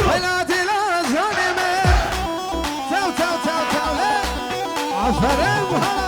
ولادي لا جانمي تو تو تو تو عفرمها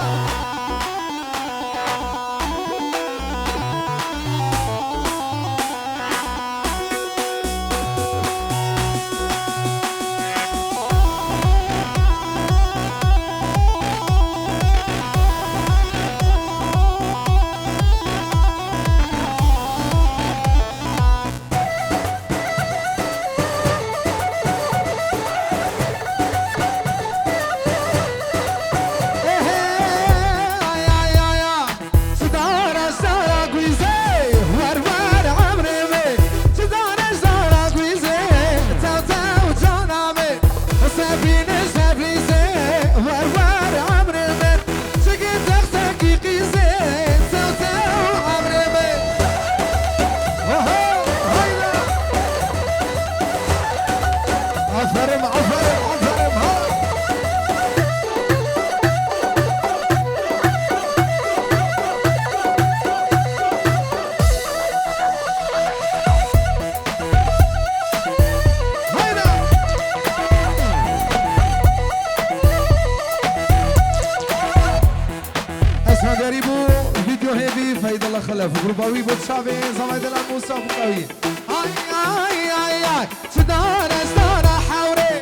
غريبو فيديو هيفي فايد الله خلف جروباوي بوتشافي زوايد الموسى بقوي هاي هاي هاي هاي سدار سدار حوري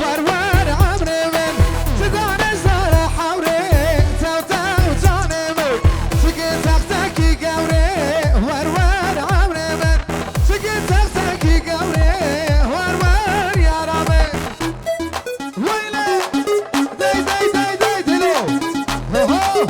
ورور عمري من سدار سدار حوري تو تو جانمي سكت تختكي قوري ورور عمري من سكت تختكي قوري ورور يا رامي ويلي داي داي داي داي دلو هو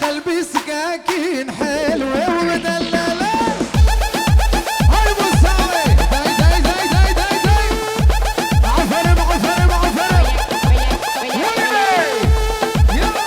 قلبي سكاكين حلوة ومدللة هاي مساوي داي داي داي داي داي داي عفرم عفرم عفرم ويلي يلا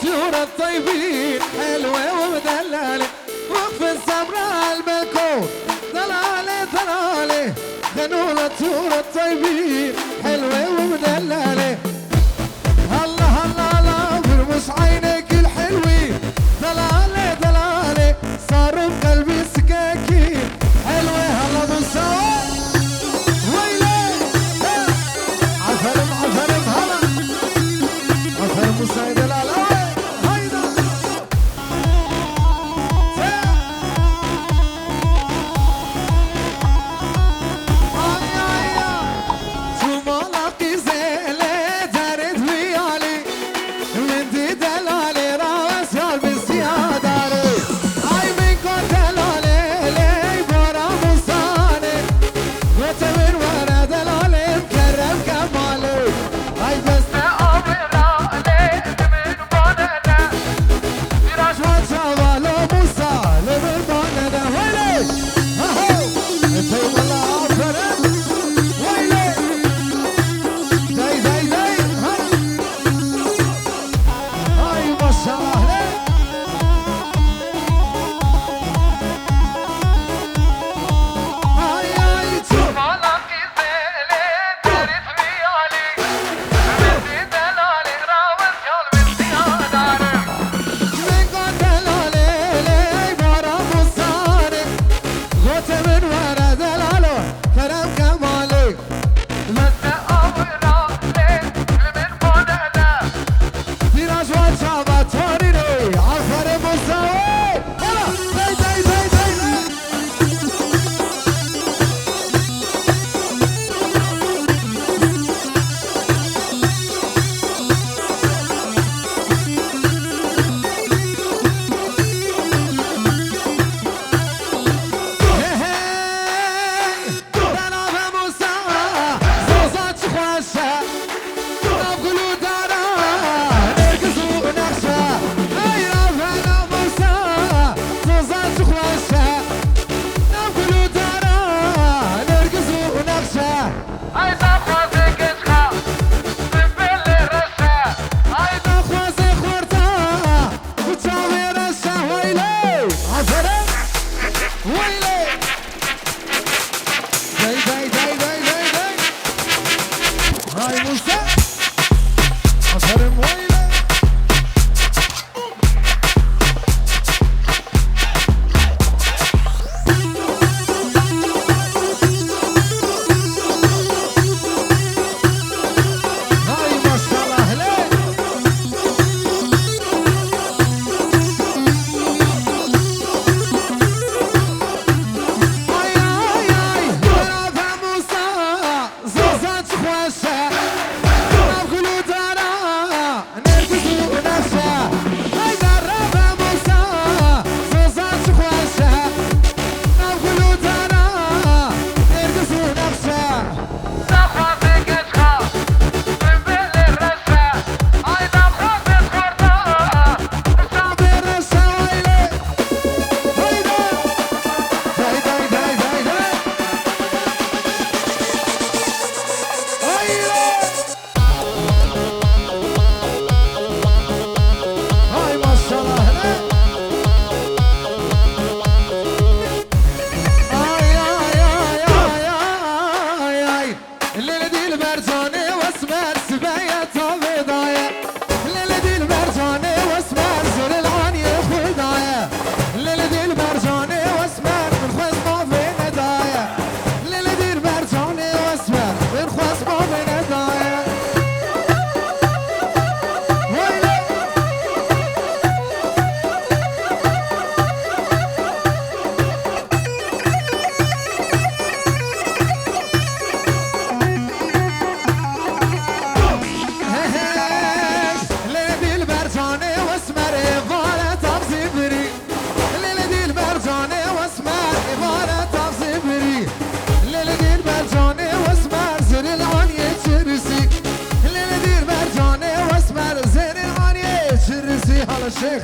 طيور الطيبين حلوة ومدللة وقف السمراء البلكون ضلالي ضلالي غنوا عطور الطيبين حلوة ومدللة هلا هلا هلا برمش عينك الحلوين دلالة دلالة صاروا بقلبي سكاكين حلوة هلا بالسوا ويلي عفرم عفرم هلا عفرم مساعد العلاوي هيدا الشيخ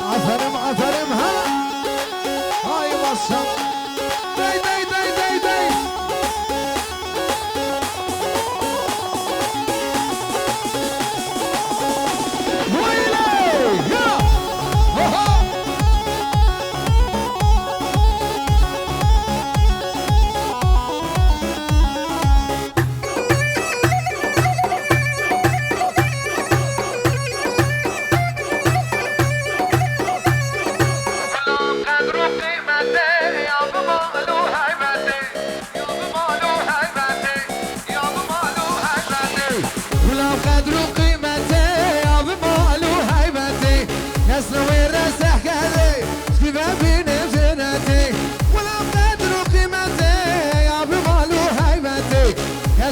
عفرم عفرم هلا هاي وصل داي داي داي داي داي ويلي يا هو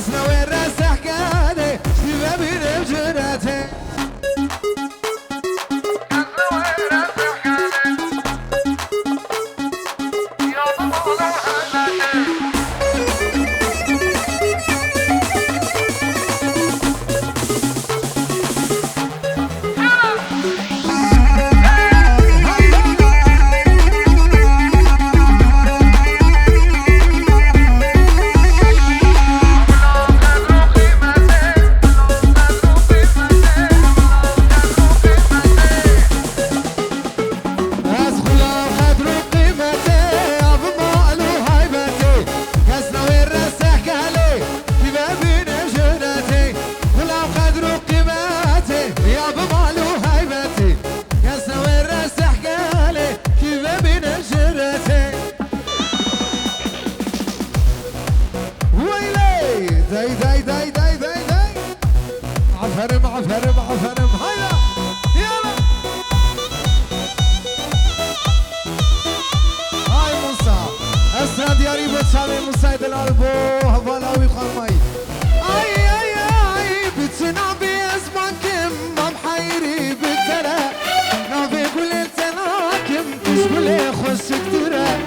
كسنا والرسح كاني شباب بجرته عفرم هيا يلا هاي موسى اسرد يا ريبو تشامي موسى دلالبو هفالاوي خرماي اي بتنا بيزمان كم ما محيري بترى نافي كل التناكم تشبلي خوش كتيرة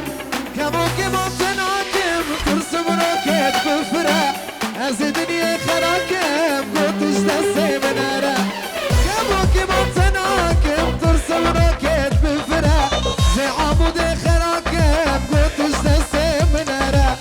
كموكي ممتناكم ترسم روكيت بفرة از دنيا خراكم قلتش دستي من ارى كموكي ممتناكم ترسم روكيت بفرة زي عمود خراكم قلتش دستي من ارى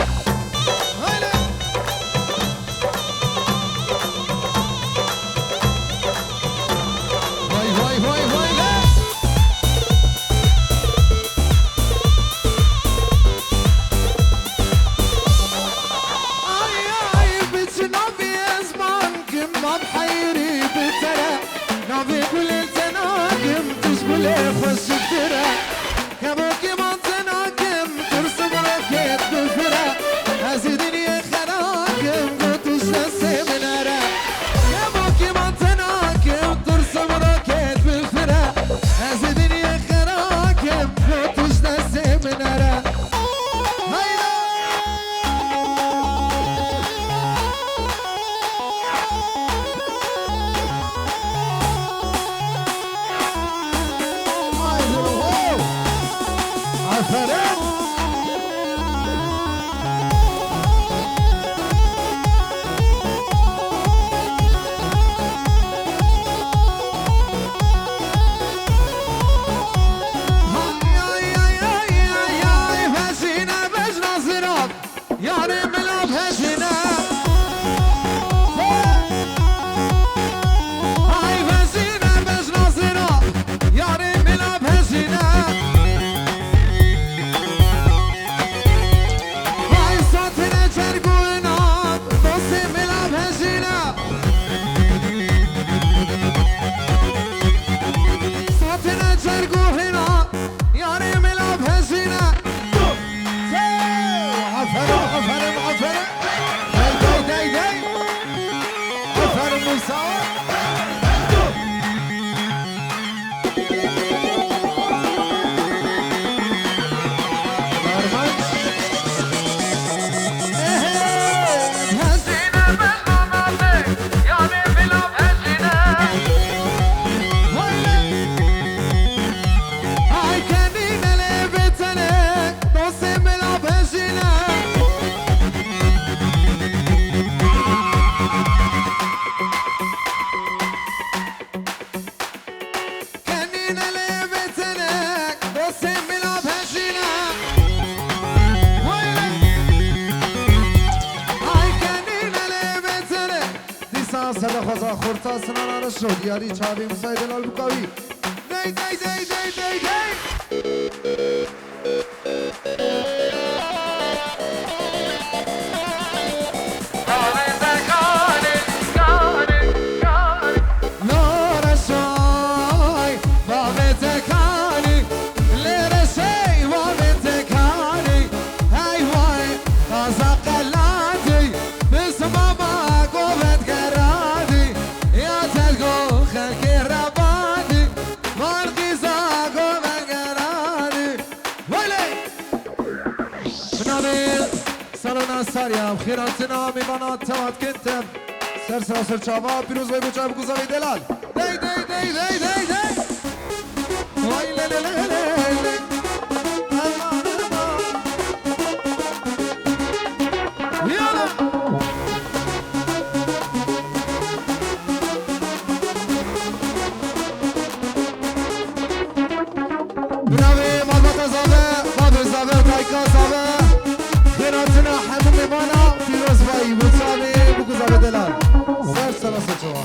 یاری چابی مساعد لال بکاوی دی دی دی دی دی دی سالونا ساريا خيراتنا ميبانات توات كنتم سر چاوا پیروز وای بچا بگوزاوی دلال دی دی دی دی دی دی وای لی لی لی لی یالا براوی مالبات زاوه بابر زاوه تایکا زاوه خیراتنا همون میبانا پیروز وای بچاوی بگوزاوی دلال سر چاوا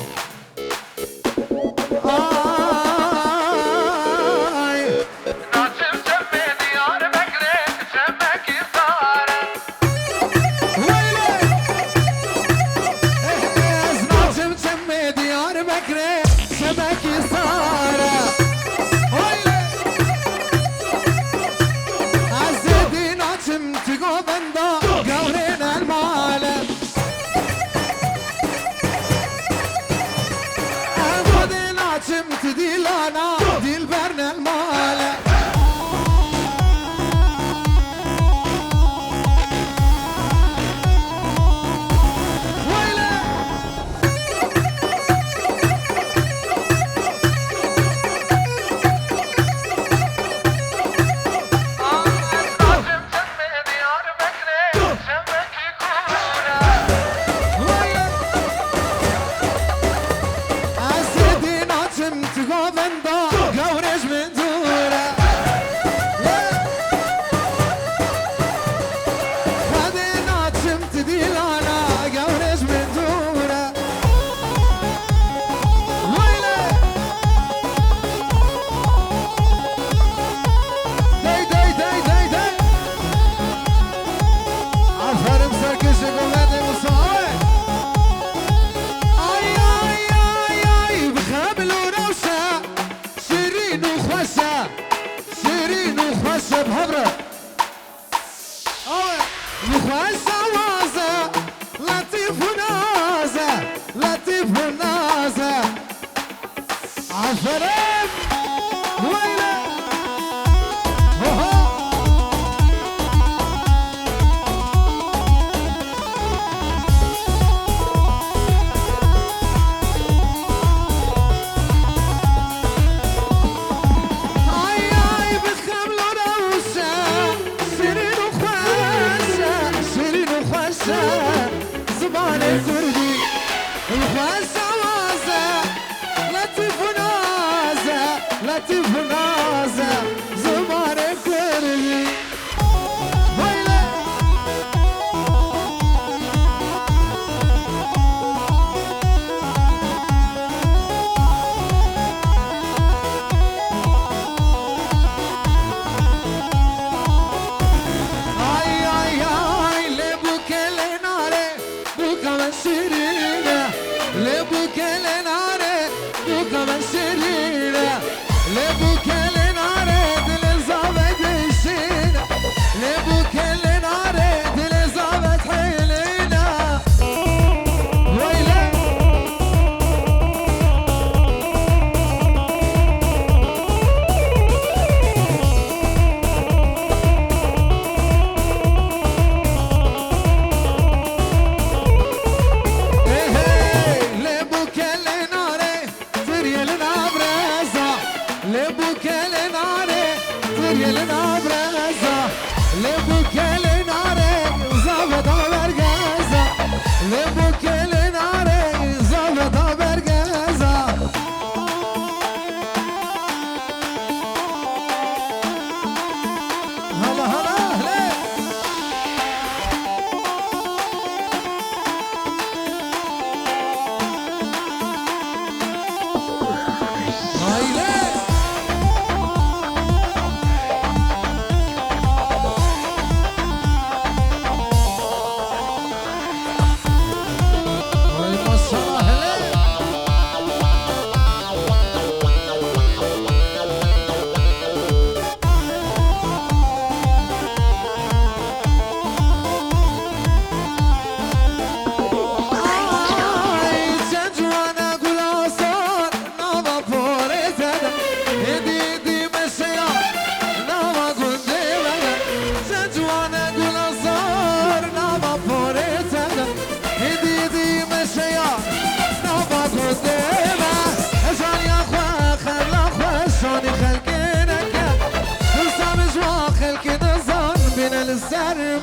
Lebu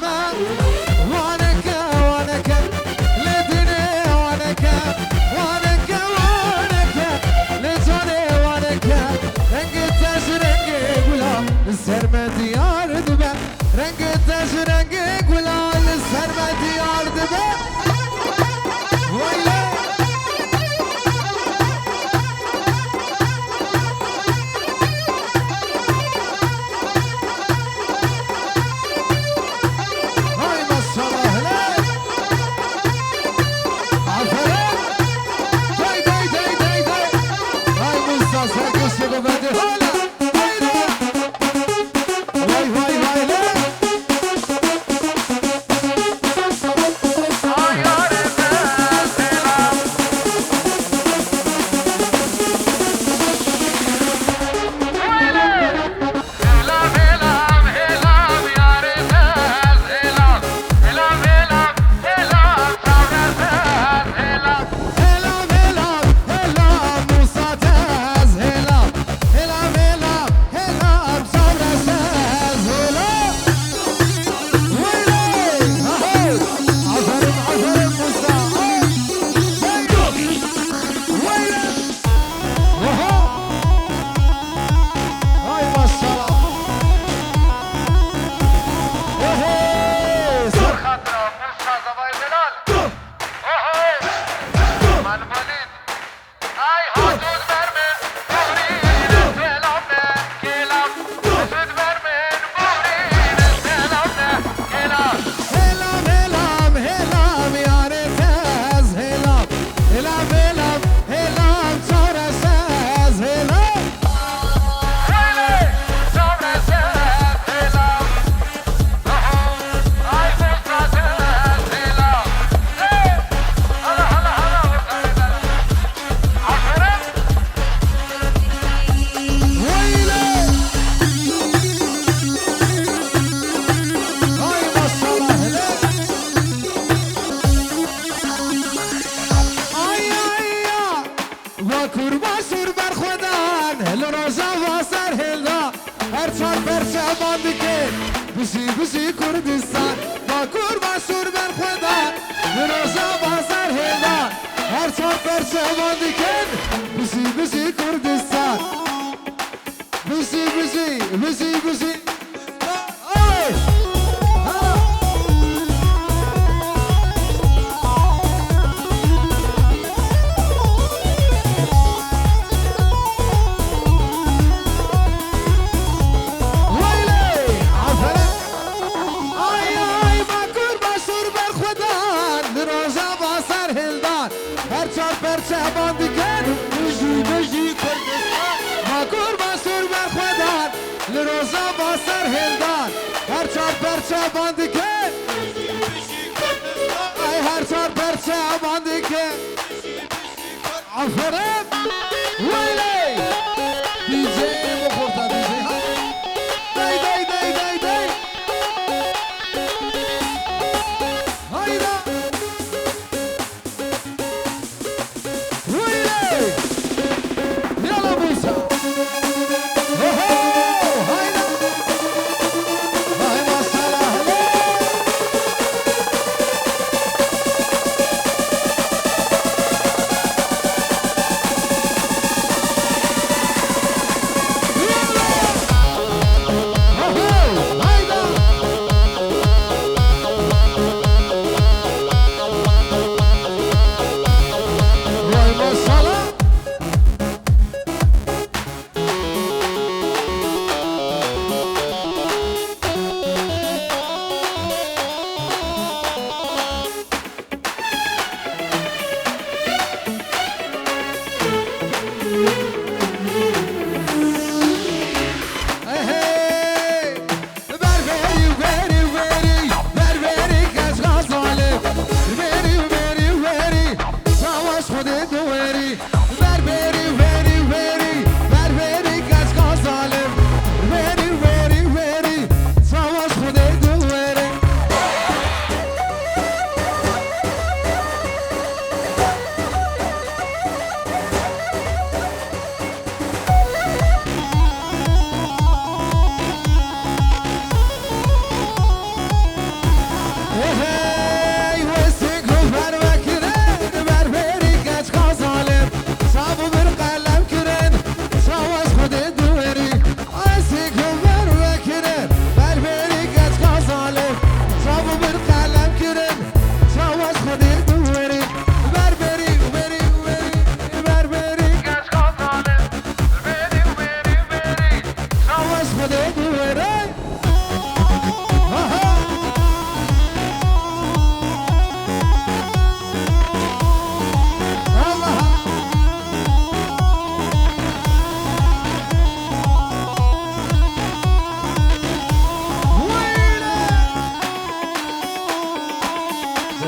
ما وانك وانك لدني وانك وانك وانك لجاني وانك رنگ تاج رنگ گلال سر ما دیار دبه رنگ تاج رنگ گلال سر ما دیار دبه ویله بشی کردستان با کوربان شور بر خدا روزا بازار هیلان هر چهار پرچه باندی کن بشی کردستان بشی روزا با سر هلدان هر چهار پرچه باندی که ای هر چهار پرچه باندی که آفرین ویلی دیجی بخورتا دیجی دی هایدا ویلی یالا موسا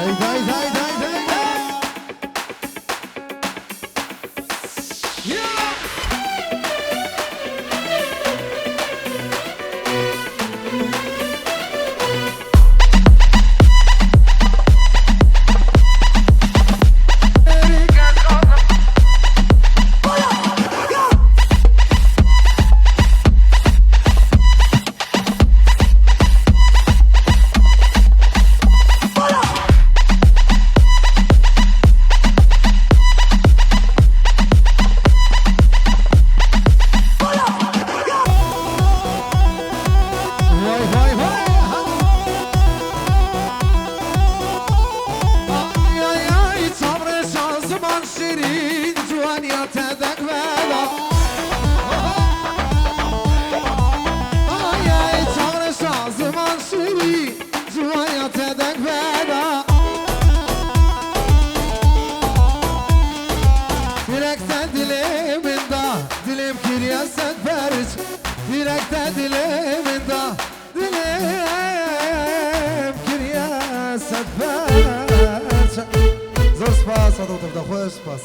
دای دای دای دای زۆر سپاس، هەڵدەوتم دەخۆش سپاس.